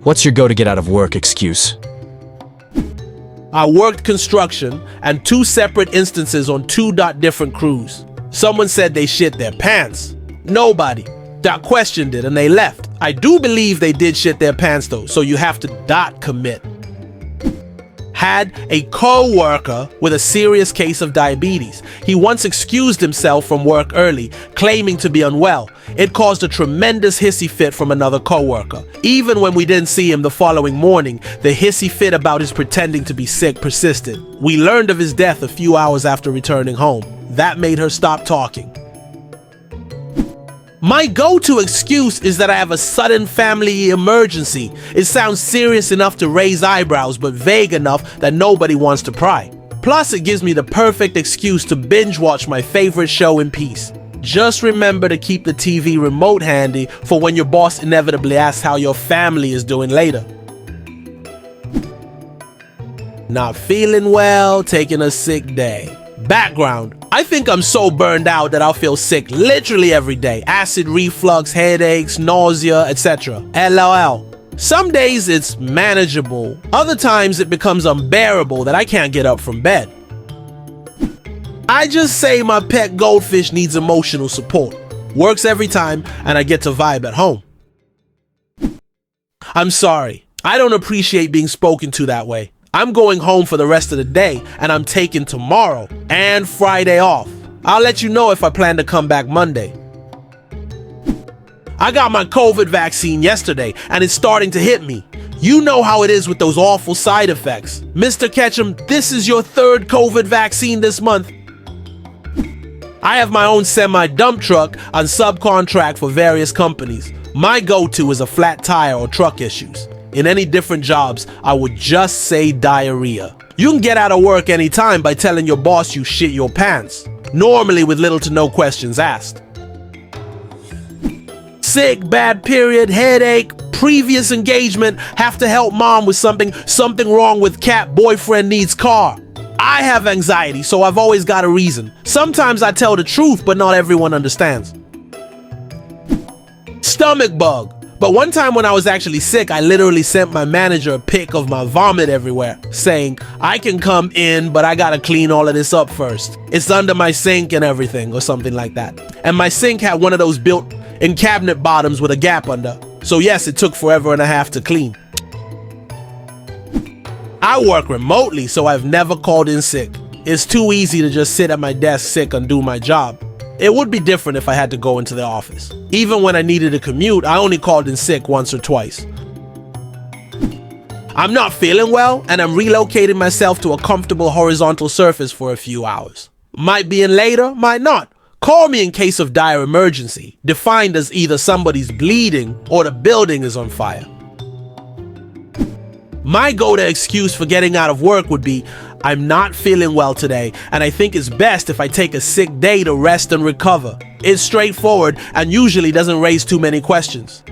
What's your go-to-get-out-of-work excuse? I worked construction and 2 separate instances on 2 different crews. Someone said they shit their pants. Nobody questioned it and they left. I do believe they did shit their pants though, so you have to commit. Had a co-worker with a serious case of diabetes. He once excused himself from work early, claiming to be unwell. It caused a tremendous hissy fit from another co-worker. Even when we didn't see him the following morning, the hissy fit about his pretending to be sick persisted. We learned of his death a few hours after returning home. That made her stop talking. My go-to excuse is that I have a sudden family emergency. It sounds serious enough to raise eyebrows, but vague enough that nobody wants to pry. Plus, it gives me the perfect excuse to binge watch my favorite show in peace. Just remember to keep the TV remote handy for when your boss inevitably asks how your family is doing later. Not feeling well, taking a sick day. Background: I think I'm so burned out that I'll feel sick literally every day. Acid reflux, headaches, nausea, etc. LOL. Some days it's manageable. Other times it becomes unbearable that I can't get up from bed. I just say my pet goldfish needs emotional support. Works every time and I get to vibe at home. I'm sorry. I don't appreciate being spoken to that way. I'm going home for the rest of the day and I'm taking tomorrow and Friday off. I'll let you know if I plan to come back Monday. I got my COVID vaccine yesterday and it's starting to hit me. You know how it is with those awful side effects. Mr. Ketchum, this is your 3rd COVID vaccine this month. I have my own semi-dump truck on subcontract for various companies. My go-to is a flat tire or truck issues. In any different jobs, I would just say diarrhea. You can get out of work anytime by telling your boss you shit your pants, normally with little to no questions asked. Sick, bad period, headache, previous engagement, have to help mom with something wrong with cat, boyfriend needs car. I have anxiety, so I've always got a reason. Sometimes I tell the truth, but not everyone understands. Stomach bug. But one time when I was actually sick, I literally sent my manager a pic of my vomit everywhere, saying, I can come in, but I gotta clean all of this up first. It's under my sink and everything, or something like that. And my sink had one of those built-in cabinet bottoms with a gap under. So yes, it took forever and a half to clean. I work remotely, so I've never called in sick. It's too easy to just sit at my desk sick and do my job. It would be different if I had to go into the office. Even when I needed a commute, I only called in sick once or twice. I'm not feeling well, and I'm relocating myself to a comfortable horizontal surface for a few hours. Might be in later, might not. Call me in case of dire emergency, defined as either somebody's bleeding or the building is on fire. My go-to excuse for getting out of work would be, I'm not feeling well today, and I think it's best if I take a sick day to rest and recover. It's straightforward and usually doesn't raise too many questions.